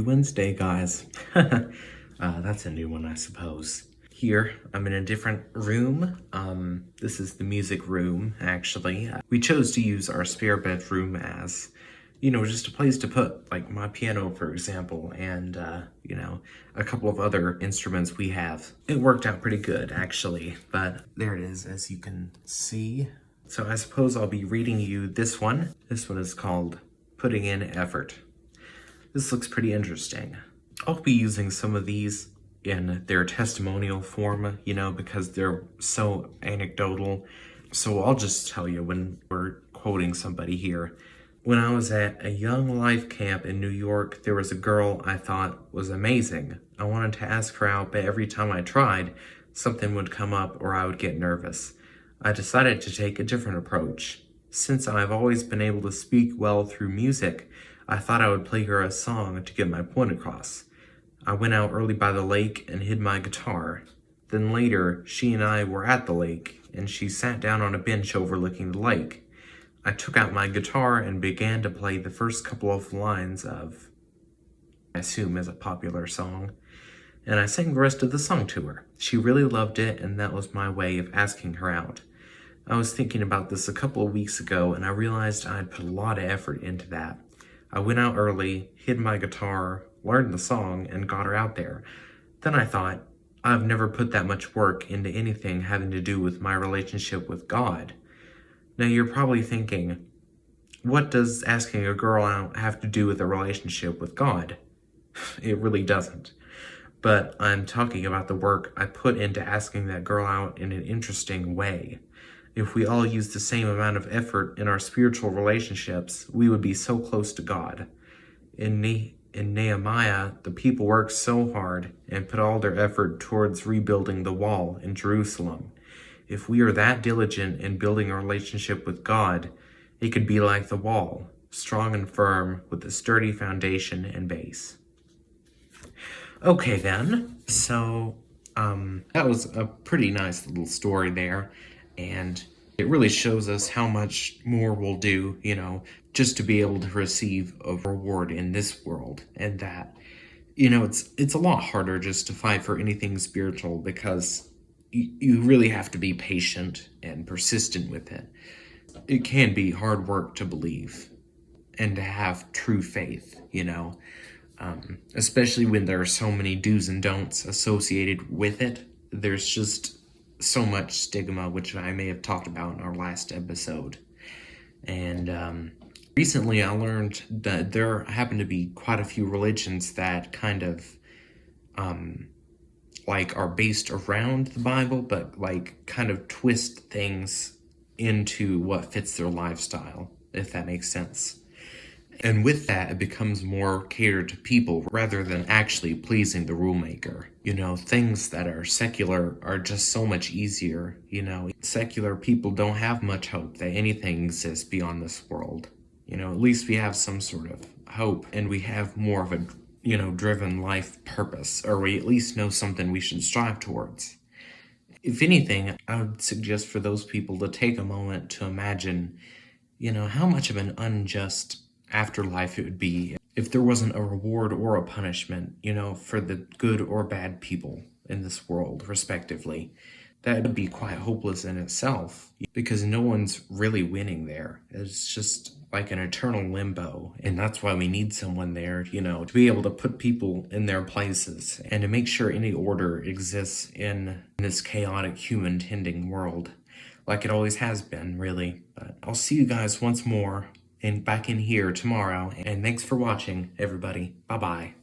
Wednesday, guys. That's a new one, I suppose. Here, I'm in a different room. This is the music room, actually. We chose to use our spare bedroom as, just a place to put, like, my piano, for example, and, a couple of other instruments we have. It worked out pretty good, actually, but there it is, as you can see. So I suppose I'll be reading you this one. This one is called Putting in Effort. This looks pretty interesting. I'll be using some of these in their testimonial form, because they're so anecdotal. So I'll just tell you when we're quoting somebody here. When I was at a young life camp in New York, there was a girl I thought was amazing. I wanted to ask her out, but every time I tried, something would come up or I would get nervous. I decided to take a different approach. Since I've always been able to speak well through music, I thought I would play her a song to get my point across. I went out early by the lake and hid my guitar. Then later, she and I were at the lake, and she sat down on a bench overlooking the lake. I took out my guitar and began to play the first couple of lines of, I assume is a popular song, and I sang the rest of the song to her. She really loved it, and that was my way of asking her out. I was thinking about this a couple of weeks ago, and I realized I'd put a lot of effort into that. I went out early, hid my guitar, learned the song, and got her out there. Then I thought, I've never put that much work into anything having to do with my relationship with God. Now you're probably thinking, what does asking a girl out have to do with a relationship with God? It really doesn't. But I'm talking about the work I put into asking that girl out in an interesting way. If we all used the same amount of effort in our spiritual relationships, we would be so close to God. In Nehemiah, the people worked so hard and put all their effort towards rebuilding the wall in Jerusalem. If we are that diligent in building a relationship with God, it could be like the wall, strong and firm with a sturdy foundation and base. Okay then, so that was a pretty nice little story there. And it really shows us how much more we'll do, just to be able to receive a reward in this world. And that, it's a lot harder just to fight for anything spiritual because you really have to be patient and persistent with it. It can be hard work to believe and to have true faith, especially when there are so many do's and don'ts associated with it. There's just so much stigma, which I may have talked about in our last episode. And recently I learned that there happen to be quite a few religions that kind of are based around the Bible, but kind of twist things into what fits their lifestyle, if that makes sense. And with that, it becomes more catered to people rather than actually pleasing the rule maker. Things that are secular are just so much easier. Secular people don't have much hope that anything exists beyond this world. At least we have some sort of hope, and we have more of a, driven life purpose, or we at least know something we should strive towards. If anything, I would suggest for those people to take a moment to imagine, how much of an unjust afterlife it would be if there wasn't a reward or a punishment, for the good or bad people in this world, respectively. That would be quite hopeless in itself, because no one's really winning there. It's just like an eternal limbo, and that's why we need someone there, to be able to put people in their places and to make sure any order exists in this chaotic human-tending world, like it always has been, really. But I'll see you guys once more and back in here tomorrow, and thanks for watching, everybody. Bye-bye.